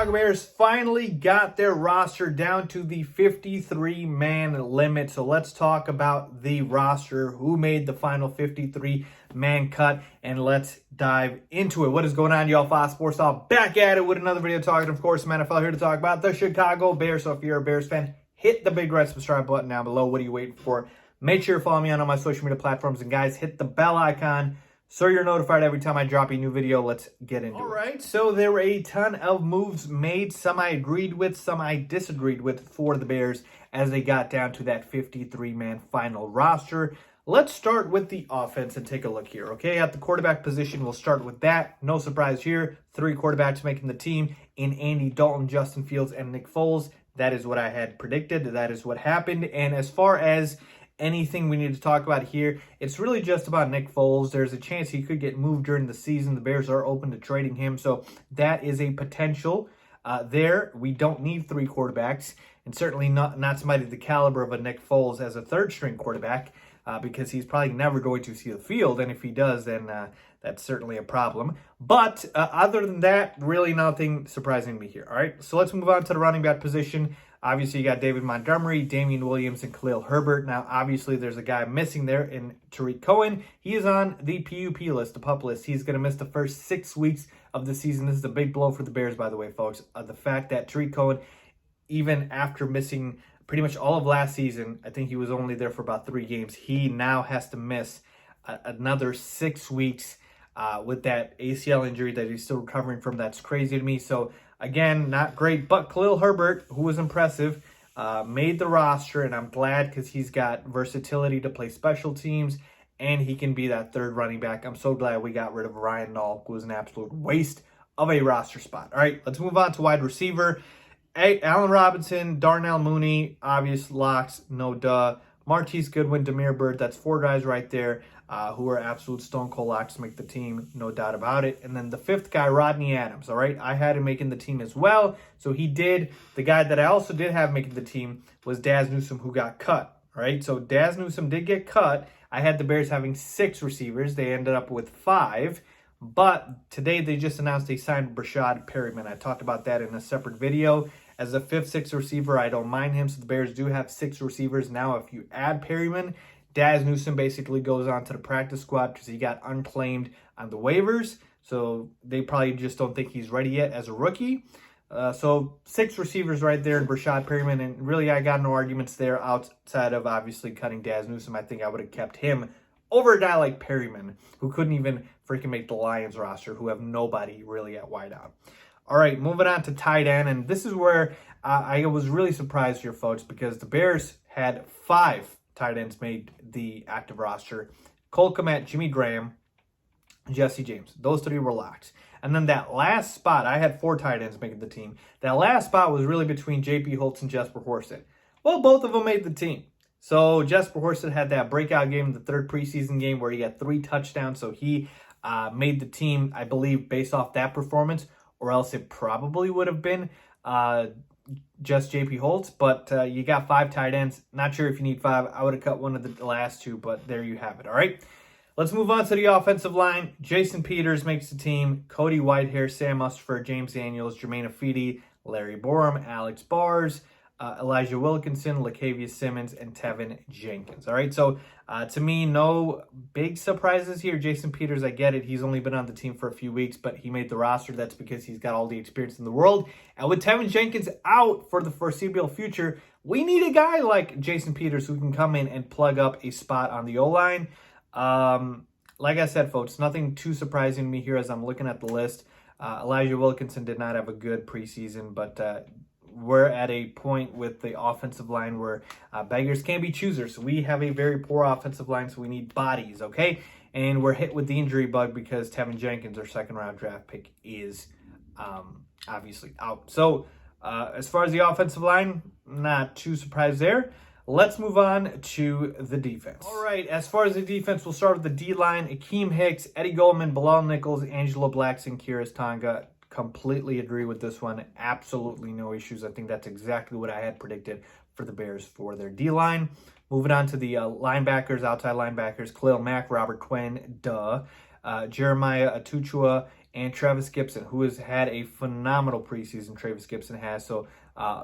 Chicago Bears finally got their roster down to the 53-man limit. So let's talk about the roster, who made the final 53-man cut, and let's dive into it. What is going on, y'all? Fox Sports Talk back at it with another video talking, of course, some NFL here to talk about the Chicago Bears. So if you're a Bears fan, hit the big red subscribe button down below. What are you waiting for? Make sure you follow me on all my social media platforms. And guys, hit the bell icon so you're notified every time I drop a new video. Let's get into it. All right, so there were a ton of moves made. Some I agreed with, some I disagreed with for the Bears as they got down to that 53-man final roster. Let's start with the offense and take a look here, okay? At the quarterback position, we'll start with that. No surprise here. 3 quarterbacks making the team in Andy Dalton, Justin Fields, and Nick Foles. That is what I had predicted. That is what happened. And as far as anything we need to talk about here, it's really just about Nick Foles. There's a chance he could get moved during the season. The Bears are open to trading him, so that is a potential there. We don't need 3 quarterbacks, and certainly not somebody the caliber of a Nick Foles as a third-string quarterback, because he's probably never going to see the field, and if he does, then that's certainly a problem. But other than that, really nothing surprising me here, all right? So let's move on to the running back position. Obviously, you got David Montgomery, Damian Williams, and Khalil Herbert. Now, obviously, there's a guy missing there in Tariq Cohen. He is on the PUP list, the PUP list. He's going to miss the first 6 weeks of the season. This is a big blow for the Bears, by the way, folks. The fact that Tariq Cohen, even after missing pretty much all of last season, I think he was only there for about 3 games, he now has to miss another 6 weeks with that ACL injury that he's still recovering from. That's crazy to me. So, again, not great, but Khalil Herbert, who was impressive, made the roster, and I'm glad because he's got versatility to play special teams, and he can be that third running back. I'm so glad we got rid of Ryan Nall, who was an absolute waste of a roster spot. All right, let's move on to wide receiver. Allen Robinson, Darnell Mooney, obvious locks, no duh. Marquise Goodwin, Damiere Byrd, that's 4 guys right there who are absolute stone cold locks to make the team, no doubt about it. And then the 5th guy, Rodney Adams, all right? I had him making the team as well, so he did. The guy that I also did have making the team was Daz Newsome, who got cut, all right? So Daz Newsome did get cut. I had the Bears having 6 receivers. They ended up with 5. But today they just announced they signed Brashad Perryman. I talked about that in a separate video. As a 5th, 6th receiver, I don't mind him. So the Bears do have 6 receivers. Now, if you add Perryman, Daz Newsome basically goes on to the practice squad because he got unclaimed on the waivers. So they probably just don't think he's ready yet as a rookie. So 6 receivers right there in Brashad Perryman. And really, I got no arguments there outside of obviously cutting Daz Newsome. I think I would have kept him over a guy like Perryman, who couldn't even freaking make the Lions roster, who have nobody really at wideout. All right, moving on to tight end, and this is where I was really surprised here, folks, because the Bears had 5 tight ends made the active roster. Cole Kmet, Jimmy Graham, Jesse James. Those 3 were locked. And then that last spot, I had 4 tight ends making the team. That last spot was really between J.P. Holtz and Jesper Horsted. Well, both of them made the team. So Jesper Horsted had that breakout game, the 3rd preseason game, where he had 3 touchdowns. So he made the team, I believe, based off that performance, or else it probably would have been just J.P. Holtz. But you got 5 tight ends. Not sure if you need 5. I would have cut one of the last 2, but there you have it, all right? Let's move on to the offensive line. Jason Peters makes the team. Cody Whitehair, Sam Mustipher, James Daniels, Jermaine Afidi, Larry Borum, Alex Bars, Elijah Wilkinson, Latavius Simmons, and Tevin Jenkins. All right, so to me, no big surprises here. Jason Peters, I get it. He's only been on the team for a few weeks, but he made the roster. That's because he's got all the experience in the world. And with Tevin Jenkins out for the foreseeable future, we need a guy like Jason Peters who can come in and plug up a spot on the O-line. Like I said, folks, nothing too surprising to me here as I'm looking at the list. Elijah Wilkinson did not have a good preseason, but we're at a point with the offensive line where beggars can't be choosers. We have a very poor offensive line, so we need bodies, okay? And we're hit with the injury bug because Tevin Jenkins, our 2nd-round draft pick, is obviously out. So as far as the offensive line, not too surprised there. Let's move on to the defense. All right, as far as the defense, we'll start with the D-line. Akeem Hicks, Eddie Goldman, Bilal Nichols, Angelo Blackson, Kiris Tonga. Completely agree with this one. Absolutely no issues. I think that's exactly what I had predicted for the Bears for their D-line. Moving on to the linebackers, outside linebackers, Khalil Mack, Robert Quinn, Jeremiah Atuchua, and Travis Gibson, who has had a phenomenal preseason. Travis Gibson has. So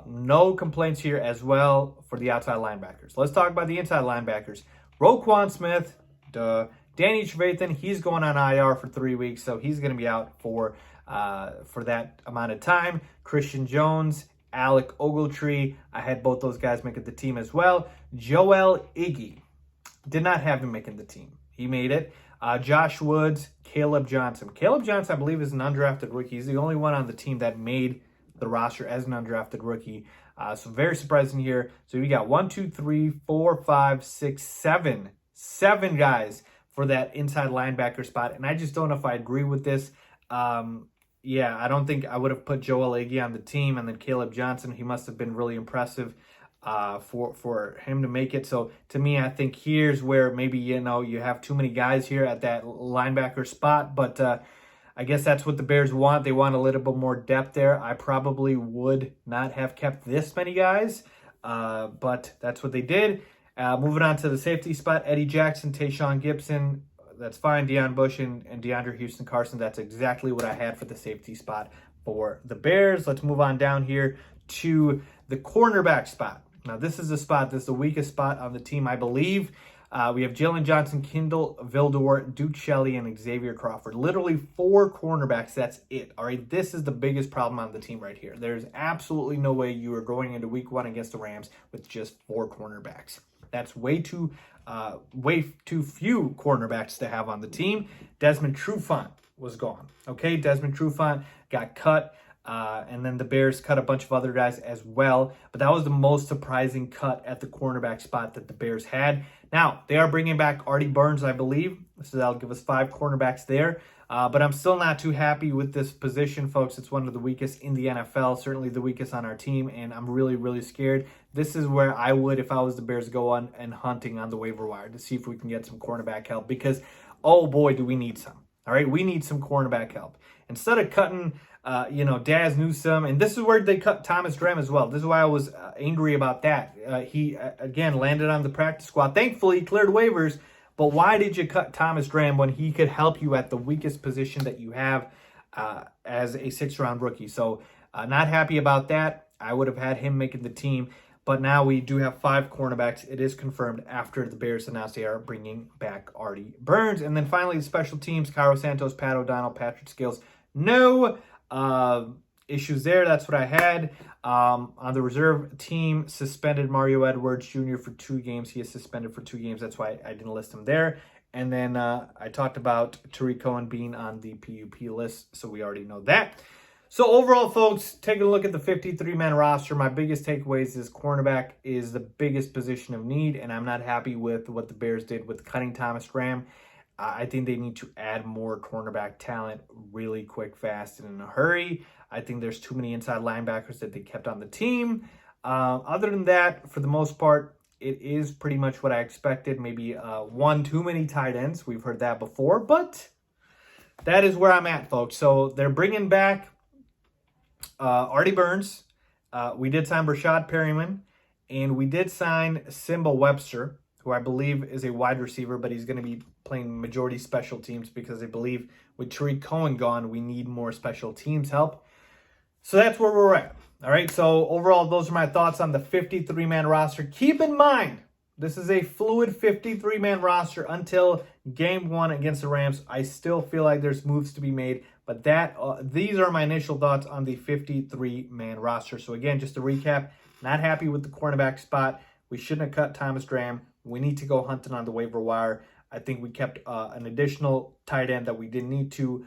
no complaints here as well for the outside linebackers. Let's talk about the inside linebackers. Roquan Smith, Danny Trevathan, he's going on IR for 3 weeks, so he's going to be out for that amount of time. Christian Jones, Alec Ogletree, I had both those guys making the team as well. Joel Iggy, did not have him making the team. He made it. Josh Woods, Caleb Johnson. Caleb Johnson, I believe, is an undrafted rookie. He's the only one on the team that made the roster as an undrafted rookie. So very surprising here. So we got 1, 2, 3, 4, 5, 6, 7. 7 guys for that inside linebacker spot. And I just don't know if I agree with this. Yeah, I don't think I would have put Joel Iggy on the team, and then Caleb Johnson. He must have been really impressive for him to make it. So to me, I think here's where maybe, you have too many guys here at that linebacker spot. But I guess that's what the Bears want. They want a little bit more depth there. I probably would not have kept this many guys, but that's what they did. Moving on to the safety spot, Eddie Jackson, Tayshaun Gibson. That's fine. Deion Bush and DeAndre Houston Carson. That's exactly what I had for the safety spot for the Bears. Let's move on down here to the cornerback spot. Now, this is the weakest spot on the team, I believe. We have Jalen Johnson, Kindle Vildor, Duke Shelley, and Xavier Crawford. Literally 4 cornerbacks. That's it. All right, this is the biggest problem on the team right here. There's absolutely no way you are going into week 1 against the Rams with just 4 cornerbacks. That's way too few cornerbacks to have on the team. Desmond Trufant was gone. Okay, Desmond Trufant got cut, and then the Bears cut a bunch of other guys as well. But that was the most surprising cut at the cornerback spot that the Bears had. Now, they are bringing back Artie Burns, I believe, so that'll give us 5 cornerbacks there. But I'm still not too happy with this position, folks. It's one of the weakest in the NFL, certainly the weakest on our team, and I'm really, really scared. This is where I would, if I was the Bears, go on and hunting on the waiver wire to see if we can get some cornerback help because, oh boy, do we need some. All right, we need some cornerback help. Instead of cutting, Daz Newsome, and this is where they cut Thomas Graham as well. This is why I was angry about that. He, again, landed on the practice squad. Thankfully, he cleared waivers. But why did you cut Thomas Graham when he could help you at the weakest position that you have as a 6th-round rookie? So not happy about that. I would have had him making the team. But now we do have 5 cornerbacks. It is confirmed after the Bears announced they are bringing back Artie Burns. And then finally, the special teams, Cairo Santos, Pat O'Donnell, Patrick Scales. No issues there. That's what I had. On the reserve team, suspended Mario Edwards Jr. for 2 games. He is suspended for 2 games. That's why I didn't list him there. And then I talked about Tariq Cohen being on the PUP list, so we already know that. So overall, folks, taking a look at the 53-man roster, my biggest takeaways is cornerback is the biggest position of need, and I'm not happy with what the Bears did with cutting Thomas Graham. I think they need to add more cornerback talent really quick, fast, and in a hurry. I think there's too many inside linebackers that they kept on the team. Other than that, for the most part, it is pretty much what I expected. Maybe 1 too many tight ends. We've heard that before, but that is where I'm at, folks. So they're bringing back Artie Burns. We did sign Rashad Perryman, and we did sign Simba Webster, who I believe is a wide receiver, but he's going to be playing majority special teams because I believe with Tariq Cohen gone, we need more special teams help. So that's where we're at. All right, so overall, those are my thoughts on the 53-man roster. Keep in mind, this is a fluid 53-man roster until game 1 against the Rams. I still feel like there's moves to be made, but these are my initial thoughts on the 53-man roster. So again, just to recap, not happy with the cornerback spot. We shouldn't have cut Thomas Graham. We need to go hunting on the waiver wire. I think we kept an additional tight end that we didn't need to.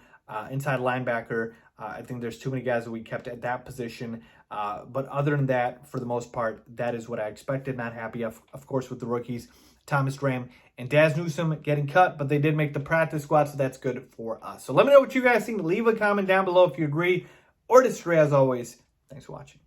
Inside linebacker, I think there's too many guys that we kept at that position. But other than that, for the most part, that is what I expected. Not happy, of course, with the rookies, Thomas Graham and Daz Newsome getting cut, but they did make the practice squad, so that's good for us. So let me know what you guys think. Leave a comment down below if you agree or disagree. As always, thanks for watching.